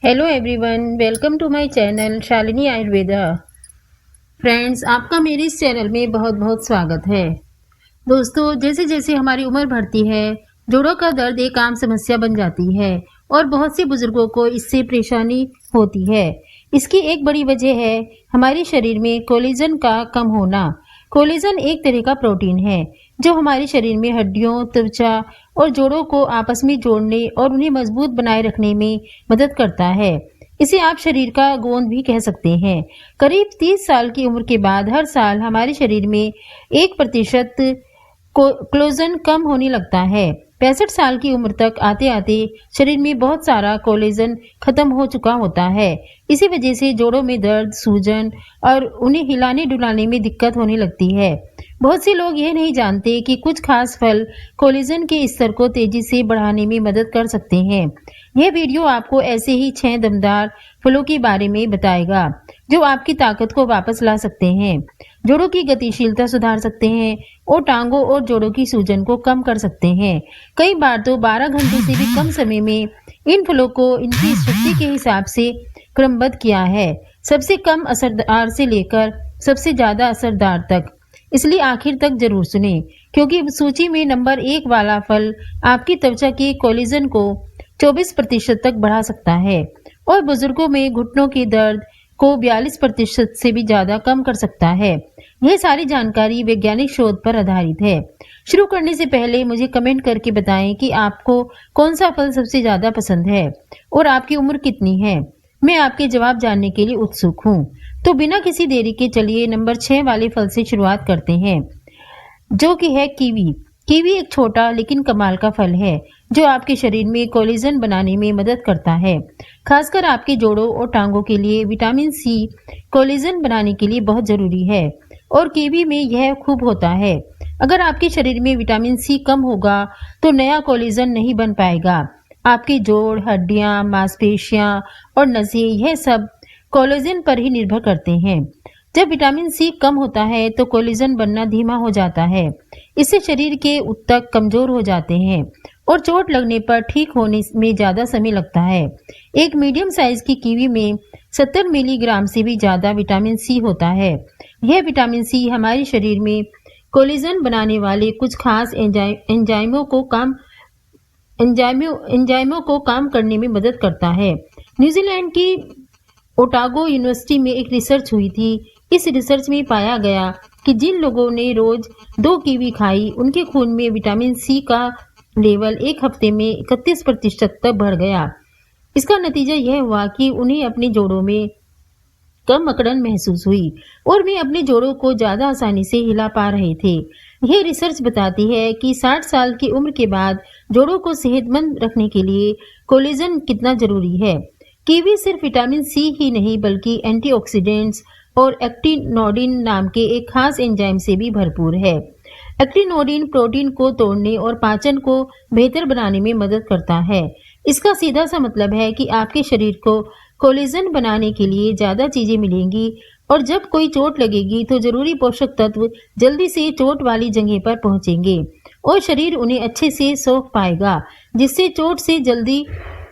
Hello everyone, welcome to my channel Shalini Ayurveda. Friends, आपका मेरे इस चैनल में बहुत बहुत स्वागत है। दोस्तों, जैसे जैसे हमारी उम्र बढ़ती है, जोड़ों का दर्द एक आम समस्या बन जाती है और बहुत से बुजुर्गों को इससे परेशानी होती है। इसकी एक बड़ी वजह है हमारे शरीर में कोलेजन का कम होना। कोलेजन एक तरह का प्रोटीन है जो हमारे शरीर में हड्डियों, त्वचा और जोड़ों को आपस में जोड़ने और उन्हें मजबूत बनाए रखने में मदद करता है। इसे आप शरीर का गोंद भी कह सकते हैं। करीब 30 साल की उम्र के बाद हर साल हमारे शरीर में 1% कोलेजन कम होने लगता है। 65 साल की उम्र तक आते आते शरीर में बहुत सारा कोलेजन खत्म हो चुका होता है। इसी वजह से जोड़ों में दर्द, सूजन और उन्हें हिलाने डुलाने में दिक्कत होने लगती है। बहुत से लोग यह नहीं जानते कि कुछ खास फल कोलेजन के स्तर को तेजी से बढ़ाने में मदद कर सकते हैं। यह वीडियो आपको ऐसे ही 6 दमदार फलों के बारे में बताएगा जो आपकी ताकत को वापस ला सकते हैं, जोड़ों की गतिशीलता सुधार सकते हैं और टांगों और जोड़ों की सूजन को कम कर सकते हैं। कई बार तो 12 घंटे से भी कम समय में इन फलों को इनकी शक्ति के हिसाब से क्रमबद्ध किया है, सबसे कम असरदार से लेकर सबसे ज्यादा असरदार तक। इसलिए आखिर तक जरूर सुने, क्योंकि सूची में नंबर 1 वाला फल आपकी त्वचा के कोलेजन को 24% तक बढ़ा सकता है और बुजुर्गों में घुटनों के दर्द को 42% से भी ज्यादा कम कर सकता है। यह सारी जानकारी वैज्ञानिक शोध पर आधारित है। शुरू करने से पहले मुझे कमेंट करके बताएं कि आपको कौन सा फल सबसे ज्यादा पसंद है और आपकी उम्र कितनी है। मैं आपके जवाब जानने के लिए उत्सुक हूँ। तो बिना किसी देरी के चलिए नंबर 6 वाले फल से शुरुआत करते हैं, जो कि है कीवी। कीवी एक छोटा लेकिन कमाल का फल है जो आपके शरीर में कोलेजन बनाने में मदद करता है। खासकर आपके जोड़ों और टांगों के लिए विटामिन सी कोलेजन बनाने के लिए बहुत जरूरी है और कीवी में यह खूब होता है। अगर आपके शरीर में विटामिन सी कम होगा तो नया कोलेजन नहीं बन पाएगा। आपके जोड़, हड्डियां, मांसपेशियां और नसें यह सब कोलेजन पर ही निर्भर करते हैं। जब विटामिन सी कम होता है तो कोलेजन बनना धीमा हो जाता है। इससे शरीर के ऊतक कमजोर हो जाते हैं और चोट लगने पर ठीक होने में ज्यादा समय लगता है। एक मीडियम साइज की कीवी में 70 मिलीग्राम से भी ज्यादा विटामिन सी होता है। यह विटामिन सी हमारे शरीर में कोलेजन बनाने वाले कुछ खास एंजाइमों को काम करने में मदद करता है। न्यूजीलैंड की ओटागो यूनिवर्सिटी में एक रिसर्च हुई थी। इस रिसर्च में पाया गया कि जिन लोगों ने रोज 2 कीवी खाई, उनके खून में विटामिन सी का लेवल एक हफ्ते में 31% तक बढ़ गया। इसका नतीजा यह हुआ कि उन्हें अपने जोड़ों में कम अकड़न महसूस हुई और वे अपने जोड़ों को ज्यादा आसानी से हिला पा रहे थे। यह रिसर्च बताती है कि 60 साल की उम्र के बाद जोड़ों को सेहतमंद रखने के लिए कोलेजन कितना जरूरी है। कीवी सिर्फ विटामिन सी ही नहीं बल्कि एंटीऑक्सीडेंट्स और एक्टिनोडिन नाम के एक खास एंजाइम से भी भरपूर है। एक्टिनोडिन प्रोटीन को तोड़ने और पाचन को बेहतर बनाने में मदद करता है। इसका सीधा सा मतलब है कि आपके शरीर को कोलेजन बनाने के लिए ज्यादा चीजें मिलेंगी और जब कोई चोट लगेगी तो जरूरी पोषक तत्व जल्दी से चोट वाली जगह पर पहुंचेंगे और शरीर उन्हें अच्छे से सोख पाएगा, जिससे चोट से जल्दी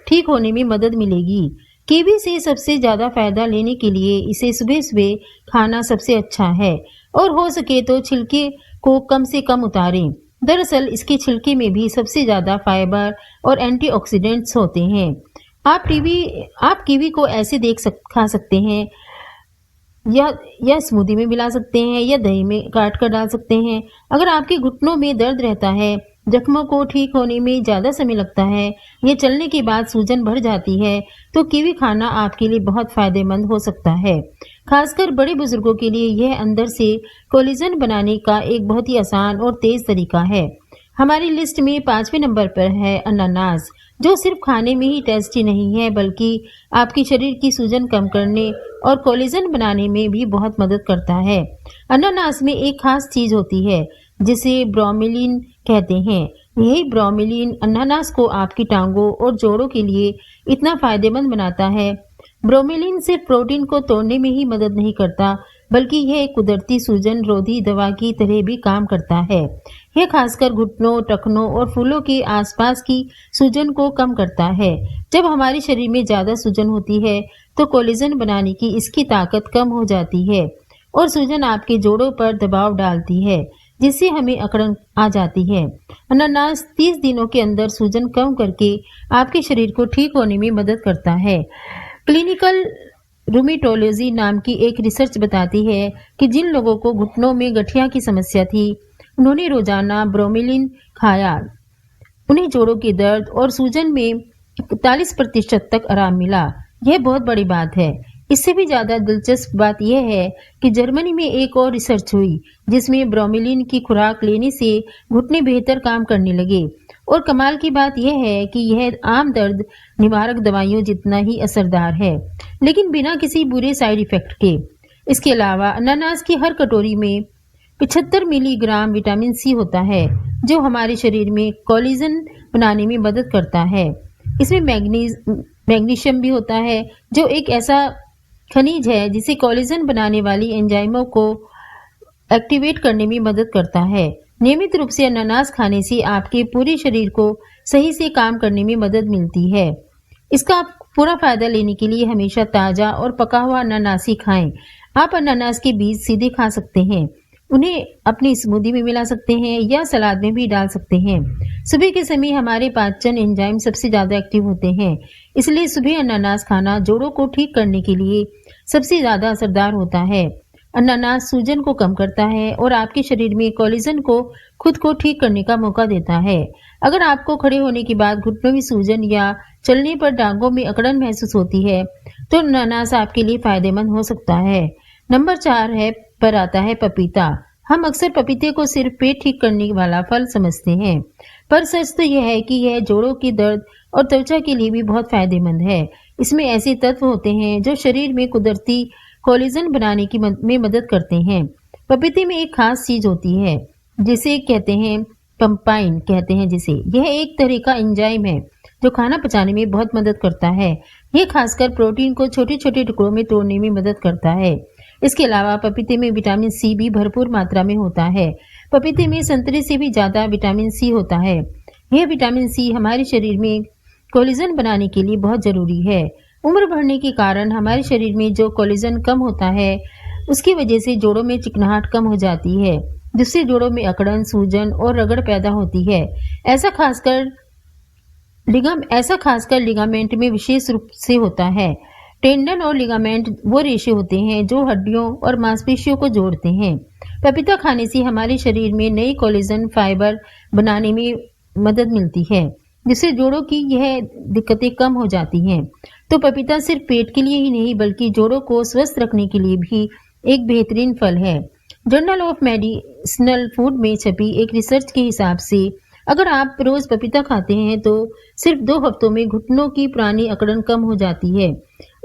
ठीक होने में मदद मिलेगी। कीवी से सबसे ज्यादा फायदा लेने के लिए इसे सुबह सुबह खाना सबसे अच्छा है और हो सके तो छिलके को कम से कम उतारें। दरअसल इसके छिलके में भी सबसे ज्यादा फाइबर और एंटीऑक्सीडेंट्स होते हैं। आप कीवी को ऐसे खा सकते हैं या स्मूदी में मिला सकते हैं या दही में काट कर डाल सकते हैं। अगर आपके घुटनों में दर्द रहता है, जख्मों को ठीक होने में ज्यादा समय लगता है या चलने के बाद सूजन बढ़ जाती है तो कीवी खाना आपके लिए बहुत फायदेमंद हो सकता है। खासकर बड़े बुजुर्गों के लिए यह अंदर से कोलेजन बनाने का एक बहुत ही आसान और तेज तरीका है। हमारी लिस्ट में 5वें नंबर पर है अनानास, जो सिर्फ खाने में ही टेस्टी नहीं है बल्कि आपके शरीर की सूजन कम करने और कोलेजन बनाने में भी बहुत मदद करता है। अनानास में एक खास चीज होती है जिसे ब्रोमेलिन कहते हैं। यही ब्रोमेलिन अनानास को आपकी टांगों और जोड़ों के लिए इतना फायदेमंद बनाता है। ब्रोमेलिन सिर्फ प्रोटीन को तोड़ने में ही मदद नहीं करता बल्कि यह एक कुदरती सूजन रोधी दवा की तरह भी काम करता है। यह खासकर घुटनों, टखनों और फूलों के आसपास की सूजन को कम करता है। जब हमारे शरीर में ज्यादा सूजन होती है तो कोलेजन बनाने की इसकी ताकत कम हो जाती है और सूजन आपके जोड़ों पर दबाव डालती है, जिससे हमें अकड़न आ जाती है। अनानास 30 दिनों के अंदर सूजन कम करके आपके शरीर को ठीक होने में मदद करता है। क्लिनिकल रूमेटोलॉजी नाम की एक रिसर्च बताती है कि जिन लोगों को घुटनों में गठिया की समस्या थी, उन्होंने रोजाना ब्रोमेलिन खाया। उन्हें जोड़ों के दर्द और सूजन में 41% तक आराम मिला। यह बहुत बड़ी बात है। इससे भी ज्यादा दिलचस्प बात यह है कि जर्मनी में एक और रिसर्च हुई जिसमें ब्रोमेलिन की खुराक लेने से घुटने बेहतर काम करने लगे। और कमाल की बात यह है कि यह आम दर्द निवारक दवाइयों जितना ही असरदार है, लेकिन बिना किसी बुरे साइड इफेक्ट के। इसके अलावा अनानास की हर कटोरी में 75 मिलीग्राम विटामिन सी होता है, जो हमारे शरीर में कोलेजन बनाने में मदद करता है। इसमें मैग्नीशियम भी होता है, जो एक ऐसा खनिज है जिसे कोलेजन बनाने वाली एंजाइमों को एक्टिवेट करने में मदद करता है। नियमित रूप से अनानास खाने से आपके पूरे शरीर को सही से काम करने में मदद मिलती है। इसका पूरा फायदा लेने के लिए हमेशा ताजा और पका हुआ अनानास ही खाएं। आप अनानास के बीज सीधे खा सकते हैं, उन्हें अपनी स्मूदी में मिला सकते हैं या सलाद में भी डाल सकते हैं। सुबह के समय हमारे पाचन एंजाइम सबसे ज्यादा एक्टिव होते हैं, इसलिए सुबह अनानास खाना जोड़ों को ठीक करने के लिए सबसे ज्यादा असरदार होता है। अनानास सूजन को कम करता है और आपके शरीर में कोलेजन को खुद को ठीक करने का मौका देता है। अगर आपको खड़े होने के बाद घुटनों में सूजन या चलने पर टांगों में अकड़न महसूस होती है तो अनानास आपके लिए फायदेमंद हो सकता है। नंबर 4 पर आता है पपीता। हम अक्सर पपीते को सिर्फ पेट ठीक करने वाला फल समझते हैं, पर सच तो यह है कि यह जोड़ों के दर्द और त्वचा के लिए भी बहुत फायदेमंद है। इसमें ऐसे तत्व होते हैं जो शरीर में कुदरती कोलेजन बनाने में मदद करते हैं। पपीते में एक खास चीज होती है जिसे कहते हैं पंपाइन कहते हैं जिसे। यह एक तरह का एंजाइम है जो खाना पचाने में बहुत मदद करता है। यह खासकर प्रोटीन को छोटे छोटे टुकड़ों में तोड़ने में मदद करता है। इसके अलावा पपीते में विटामिन सी भी भरपूर मात्रा में होता है। पपीते में संतरे से भी ज्यादा विटामिन सी होता है। यह विटामिन सी हमारे शरीर में कोलेजन बनाने के लिए बहुत जरूरी है। उम्र बढ़ने के कारण हमारे शरीर में जो कोलेजन कम होता है, उसकी वजह से जोड़ों में चिकनाहट कम हो जाती है, जिससे जोड़ों में अकड़न, सूजन और रगड़ पैदा होती है। ऐसा खासकर लिगामेंट में विशेष रूप से होता है। टेंडन और लिगामेंट वो रेशे होते हैं जो हड्डियों और मांसपेशियों को जोड़ते हैं। पपीता खाने से हमारे शरीर में नई कोलेजन फाइबर बनाने में मदद मिलती है, जिससे जोड़ों की यह दिक्कतें कम हो जाती हैं। तो पपीता सिर्फ पेट के लिए ही नहीं बल्कि जोड़ों को स्वस्थ रखने के लिए भी एक बेहतरीन फल है। जर्नल ऑफ मेडिसिनल फूड में छपी एक रिसर्च के हिसाब से अगर आप रोज पपीता खाते हैं तो सिर्फ 2 हफ्तों में घुटनों की पुरानी अकड़न कम हो जाती है।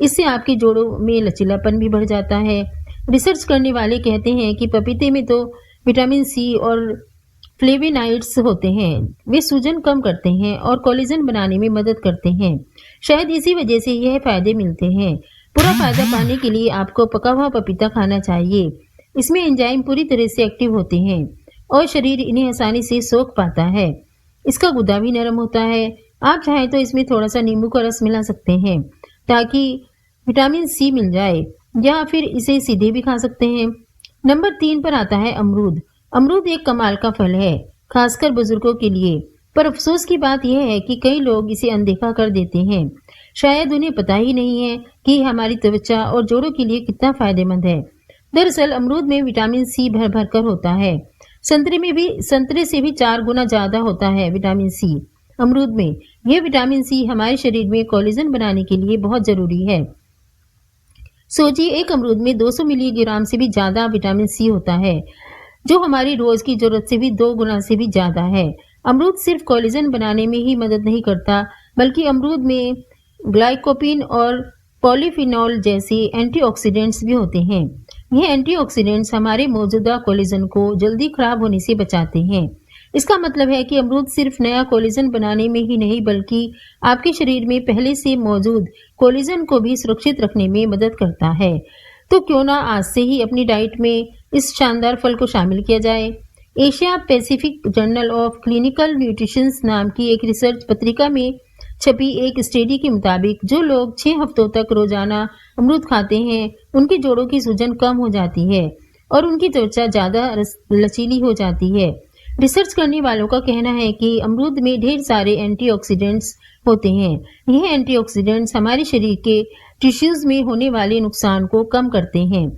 इससे आपके जोड़ों में लचीलापन भी बढ़ जाता है। रिसर्च करने वाले कहते हैं कि पपीते में तो विटामिन सी और फ्लेवेनाइड्स होते हैं, वे सूजन कम करते हैं और कोलेजन बनाने में मदद करते हैं। शायद इसी वजह से यह फायदे मिलते हैं। पूरा फायदा पाने के लिए आपको पका हुआ पपीता खाना चाहिए। इसमें एंजाइम पूरी तरह से एक्टिव होते हैं और शरीर इन्हें आसानी से सोख पाता है। इसका गुदा भी नरम होता है। आप चाहें तो इसमें थोड़ा सा नींबू का रस मिला सकते हैं ताकि विटामिन सी मिल जाए, या फिर इसे सीधे भी खा सकते हैं। नंबर 3 पर आता है अमरूद। अमरूद एक कमाल का फल है, खासकर बुजुर्गों के लिए। पर अफसोस की बात यह है कि कई लोग इसे अनदेखा कर देते हैं। शायद उन्हें पता ही नहीं है कि हमारी त्वचा और जोड़ों के लिए कितना फायदेमंद है। दरअसल अमरूद में विटामिन सी भर भर कर होता है। संतरे से भी 4 गुना ज्यादा होता है विटामिन सी अमरूद में। यह विटामिन सी हमारे शरीर में कोलेजन बनाने के लिए बहुत जरूरी है। सोचिए, एक अमरूद में 200 मिलीग्राम से भी ज्यादा विटामिन सी होता है, जो हमारी रोज की जरूरत से भी 2 गुना से भी ज्यादा है। अमरूद सिर्फ कोलेजन बनाने में ही मदद नहीं करता, बल्कि अमरूद में ग्लाइकोपिन और पॉलीफिनॉल जैसे एंटीऑक्सीडेंट्स भी होते हैं। ये एंटीऑक्सीडेंट्स हमारे मौजूदा कोलेजन को जल्दी खराब होने से बचाते हैं। इसका मतलब है कि अमरूद सिर्फ नया कोलेजन बनाने में ही नहीं बल्कि आपके शरीर में पहले से मौजूद कोलेजन को भी सुरक्षित रखने में मदद करता है। तो क्यों ना आज से ही अपनी डाइट में इस शानदार फल को शामिल किया जाए। Asia Pacific journal of clinical nutrition नाम की एक रिसर्च पत्रिका में छपी एक स्टडी के मुताबिक जो लोग 6 हफ्तों तक रोजाना अमरूद खाते हैं उनके जोड़ों की सूजन कम हो जाती है और उनकी त्वचा ज्यादा लचीली हो जाती है। रिसर्च करने वालों का कहना है कि अमरूद में ढेर सारे एंटीऑक्सीडेंट्स होते हैं। यह एंटीऑक्सीडेंट्स हमारे शरीर के टिश्यूज में होने वाले नुकसान को कम करते हैं।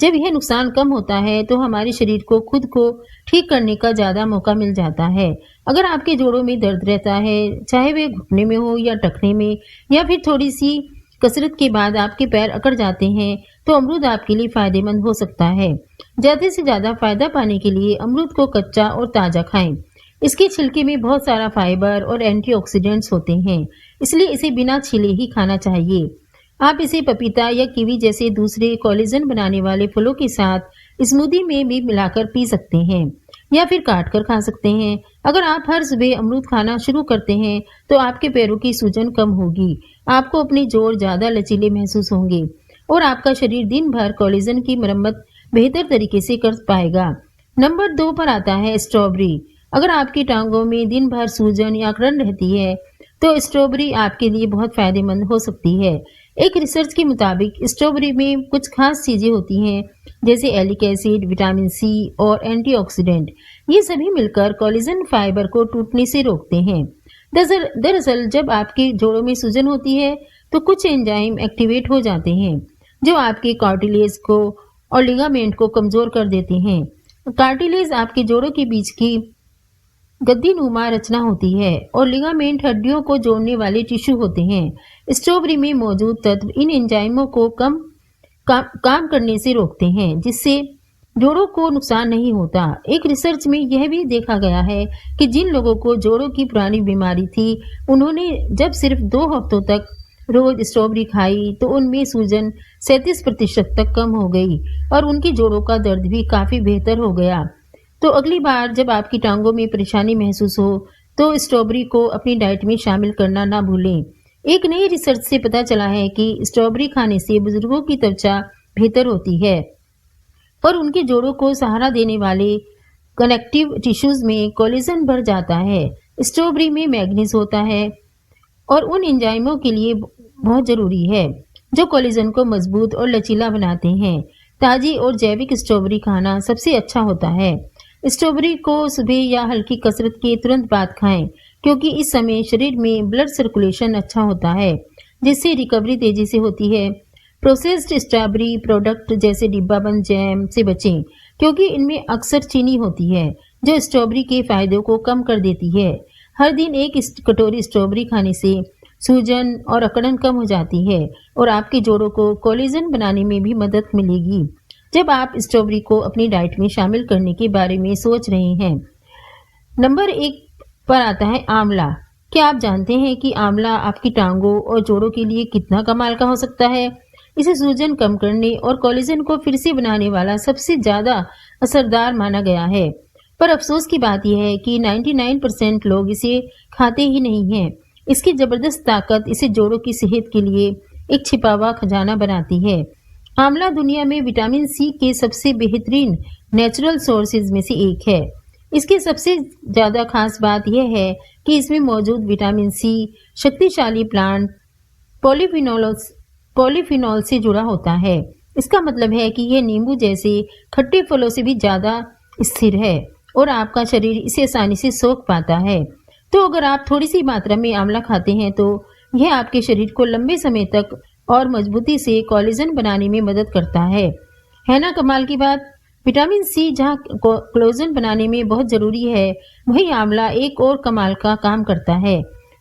जब यह नुकसान कम होता है तो हमारे शरीर को खुद को ठीक करने का ज्यादा मौका मिल जाता है। अगर आपके जोड़ों में दर्द रहता है, चाहे वे घुटने में हो या टखने में, या फिर थोड़ी सी कसरत के बाद आपके पैर अकड़ जाते हैं, तो अमरूद आपके लिए फायदेमंद हो सकता है। ज्यादा से ज्यादा फायदा पाने के लिए अमरूद को कच्चा और ताजा खाएं। इसके छिलके में बहुत सारा फाइबर और एंटीऑक्सीडेंट्स होते हैं, इसलिए इसे बिना छीले ही खाना चाहिए। आप इसे पपीता या कीवी जैसे दूसरे कोलेजन बनाने वाले फलों के साथ स्मूदी में भी मिलाकर पी सकते हैं या फिर काट कर खा सकते हैं। अगर आप हर सुबह अमरूद खाना शुरू करते हैं तो आपके पैरों की सूजन कम होगी, आपको अपने जोड़ ज्यादा लचीले महसूस होंगे और आपका शरीर दिन भर कोलेजन की मरम्मत बेहतर तरीके से कर पाएगा। नंबर 2 पर आता है स्ट्रॉबेरी। अगर आपकी टांगों में दिन भर सूजन या अकड़न रहती है तो स्ट्रॉबेरी आपके लिए बहुत फायदेमंद हो सकती है। एक रिसर्च के मुताबिक स्ट्रॉबेरी में कुछ खास चीजें होती हैं जैसे एलिक एसिड, विटामिन सी और एंटीऑक्सीडेंट। ये सभी मिलकर कोलेजन फाइबर को टूटने से रोकते हैं। दरअसल जब आपके जोड़ों में सूजन होती है तो कुछ एंजाइम एक्टिवेट हो जाते हैं जो आपके कार्टिलेज को और लिगामेंट को कमजोर कर देते हैं। कार्टिलेज आपके जोड़ों के बीच की गद्दी नुमा रचना होती है और लिगामेंट हड्डियों को जोड़ने वाले टिश्यू होते हैं। स्ट्रॉबेरी में मौजूद तत्व इन एंजाइमों को काम करने से रोकते हैं, जिससे जोड़ों को नुकसान नहीं होता। एक रिसर्च में यह भी देखा गया है कि जिन लोगों को जोड़ों की पुरानी बीमारी थी, उन्होंने जब सिर्फ 2 हफ्तों तक रोज स्ट्रॉबेरी खाई तो उनमें सूजन 37% तक कम हो गई और उनके जोड़ों का दर्द भी काफी बेहतर हो गया। तो अगली बार जब आपकी टांगों में परेशानी महसूस हो तो स्ट्रॉबेरी को अपनी डाइट में शामिल करना ना भूलें। एक नई रिसर्च से पता चला है कि स्ट्रॉबेरी खाने से बुजुर्गों की त्वचा बेहतर होती है और उनके जोड़ों को सहारा देने वाले कनेक्टिव टिश्यूज में कोलेजन बढ़ जाता है। स्ट्रॉबेरी में मैग्नीज होता है और उन एंजाइमों के लिए बहुत जरूरी है जो कोलेजन को मजबूत और लचीला बनाते हैं। ताजी और जैविक स्ट्रॉबेरी खाना सबसे अच्छा होता है। स्ट्रॉबेरी को सुबह या हल्की कसरत के तुरंत बाद खाएं, क्योंकि इस समय शरीर में ब्लड सर्कुलेशन अच्छा होता है, जिससे रिकवरी तेजी से होती है। प्रोसेस्ड स्ट्रॉबेरी प्रोडक्ट जैसे डिब्बाबंद जैम से बचें, क्योंकि इनमें अक्सर चीनी होती है जो स्ट्रॉबेरी के फायदों को कम कर देती है। हर दिन एक कटोरी स्ट्रॉबेरी खाने से सूजन और अकड़न कम हो जाती है और आपके जोड़ों को कोलेजन बनाने में भी मदद मिलेगी। जब आप स्ट्रॉबेरी को अपनी डाइट में शामिल करने के बारे में सोच रहे हैं। नंबर 1 पर आता है आंवला। क्या आप जानते हैं कि आंवला आपकी टांगों और जोड़ों के लिए कितना कमाल का हो सकता है? इसे सूजन कम करने और कोलेजन को फिर से बनाने वाला सबसे ज्यादा असरदार माना गया है। पर अफसोस की बात यह है कि 99% लोग इसे खाते ही नहीं हैं। इसकी जबरदस्त ताकत इसे जोड़ों की सेहत के लिए एक छिपा हुआ खजाना बनाती है। आंवला दुनिया में विटामिन सी के सबसे बेहतरीन नेचुरल सोर्सेज में से एक है। इसकी सबसे ज्यादा खास बात यह है कि इसमें मौजूद विटामिन सी शक्तिशाली प्लांट पॉलीफिनॉल से जुड़ा होता है। इसका मतलब है कि यह नींबू जैसे खट्टे फलों से भी ज्यादा स्थिर है और आपका शरीर इसे आसानी से सोख पाता है। तो अगर आप थोड़ी सी मात्रा में आंवला खाते हैं तो यह आपके शरीर को लंबे समय तक और मजबूती से कोलेजन बनाने में मदद करता है ना कमाल की बात। विटामिन सी जहाँ कोलेजन बनाने में बहुत जरूरी है, वहीं आंवला एक और कमाल का काम करता है।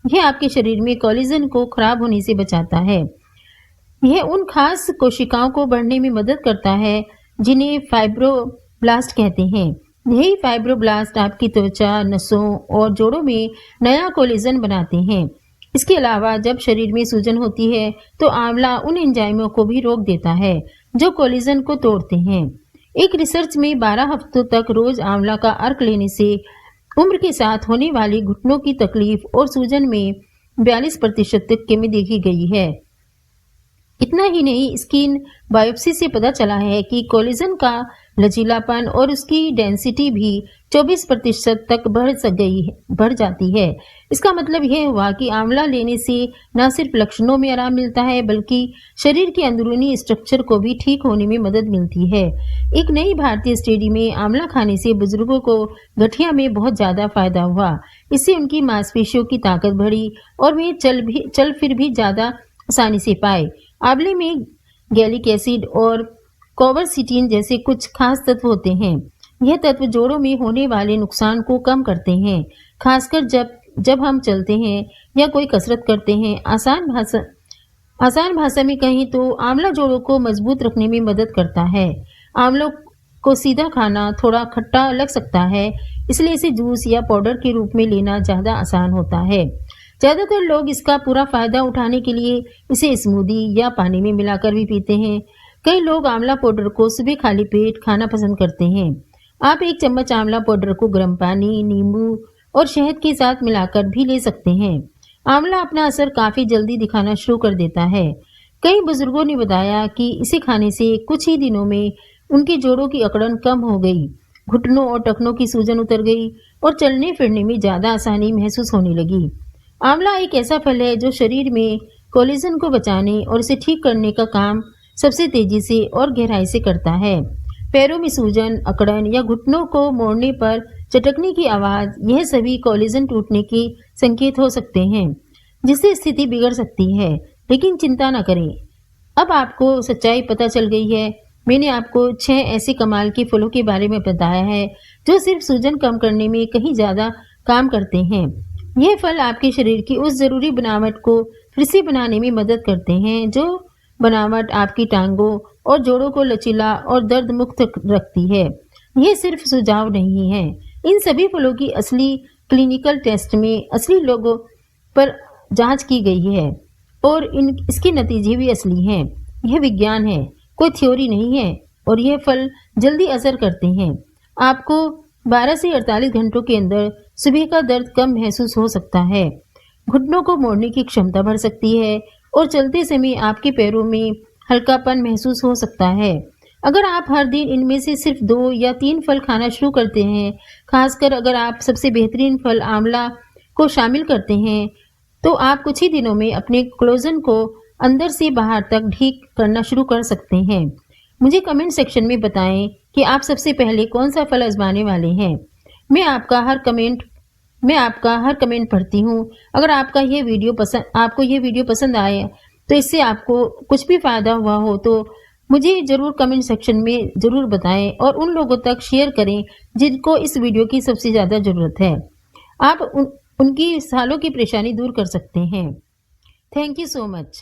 यह आपके शरीर में कोलेजन को खराब होने से बचाता है। यह उन खास कोशिकाओं को बढ़ने में मदद करता है जिन्हें फाइब्रोब्लास्ट कहते हैं। यही फाइब्रोब्लास्ट आपकी त्वचा, नसों और जोड़ों में नया कोलेजन बनाते हैं। इसके अलावा जब शरीर में सूजन होती है तो आंवला उन एंजाइमों को भी रोक देता है जो कोलेजन को तोड़ते हैं। एक रिसर्च में 12 हफ्तों तक रोज आंवला का अर्क लेने से उम्र के साथ होने वाली घुटनों की तकलीफ और सूजन में 42% तक कमी देखी गई है। इतना ही नहीं, स्किन बायोप्सी से पता चला है कि कोलेजन का लचीलापन और उसकी डेंसिटी भी 24% तक बढ़ जाती है। इसका मतलब यह हुआ कि आंवला लेने से न सिर्फ लक्षणों में आराम मिलता है, बल्कि शरीर के अंदरूनी स्ट्रक्चर को भी ठीक होने में मदद मिलती है। एक नई भारतीय स्टडी में आंवला खाने से बुजुर्गों को गठिया में बहुत ज्यादा फायदा हुआ। इससे उनकी मांसपेशियों की ताकत बढ़ी और वे चल फिर भी ज्यादा आसानी से पाए। आंवले में गैलिक एसिड और कोवरसिटीन जैसे कुछ खास तत्व होते हैं। यह तत्व जोड़ों में होने वाले नुकसान को कम करते हैं, खासकर जब हम चलते हैं या कोई कसरत करते हैं। आसान भाषा में कहें तो आंवला जोड़ों को मजबूत रखने में मदद करता है। आंवलों को सीधा खाना थोड़ा खट्टा लग सकता है, इसलिए इसे जूस या पाउडर के रूप में लेना ज्यादा आसान होता है। ज्यादातर लोग इसका पूरा फायदा उठाने के लिए इसे स्मूदी या पानी में मिलाकर भी पीते हैं। कई लोग आंवला पाउडर को सुबह खाली पेट खाना पसंद करते हैं। आप 1 चम्मच आंवला पाउडर को गर्म पानी, नींबू और शहद के साथ मिलाकर भी ले सकते हैं। आंवला अपना असर काफी जल्दी दिखाना शुरू कर देता है। कई बुजुर्गों ने बताया कि इसे खाने से कुछ ही दिनों में उनके जोड़ों की अकड़न कम हो गई, घुटनों और टखनों की सूजन उतर गई और चलने फिरने में ज्यादा आसानी महसूस होने लगी। आंवला एक ऐसा फल है जो शरीर में कोलेजन को बचाने और इसे ठीक करने का काम सबसे तेजी से और गहराई से करता है। पैरों में सूजन, अकड़न या घुटनों को मोड़ने पर चटकने की आवाज, यह सभी कोलेजन टूटने के संकेत हो सकते हैं, जिससे स्थिति बिगड़ सकती है। लेकिन चिंता न करें, अब आपको सच्चाई पता चल गई है। मैंने आपको 6 ऐसे कमाल के फलों के बारे में बताया है जो सिर्फ सूजन कम करने में कहीं ज्यादा काम करते हैं। यह फल आपके शरीर की उस जरूरी बनावट को फिर से बनाने में मदद करते हैं, जो बनावट आपकी टांगों और जोड़ों को लचीला और दर्द मुक्त रखती है। यह सिर्फ सुझाव नहीं है, इन सभी फलों की असली क्लिनिकल टेस्ट में असली लोगों पर जांच की गई है और इसके नतीजे भी असली हैं। यह विज्ञान है, कोई थ्योरी नहीं है, और यह फल जल्दी असर करते हैं। आपको 12 से 48 घंटों के अंदर सुबह का दर्द कम महसूस हो सकता है, घुटनों को मोड़ने की क्षमता बढ़ सकती है और चलते समय आपके पैरों में हल्कापन महसूस हो सकता है। अगर आप हर दिन इनमें से सिर्फ 2 या 3 फल खाना शुरू करते हैं, खासकर अगर आप सबसे बेहतरीन फल आंवला को शामिल करते हैं, तो आप कुछ ही दिनों में अपने कोलेजन को अंदर से बाहर तक ठीक करना शुरू कर सकते हैं। मुझे कमेंट सेक्शन में बताएं कि आप सबसे पहले कौन सा फल आजमाने वाले हैं। मैं आपका हर कमेंट पढ़ती हूँ। अगर आपको ये वीडियो पसंद आए, तो इससे आपको कुछ भी फायदा हुआ हो तो मुझे जरूर कमेंट सेक्शन में जरूर बताएं और उन लोगों तक शेयर करें जिनको इस वीडियो की सबसे ज्यादा जरूरत है। आप उनकी सालों की परेशानी दूर कर सकते हैं। Thank you so much.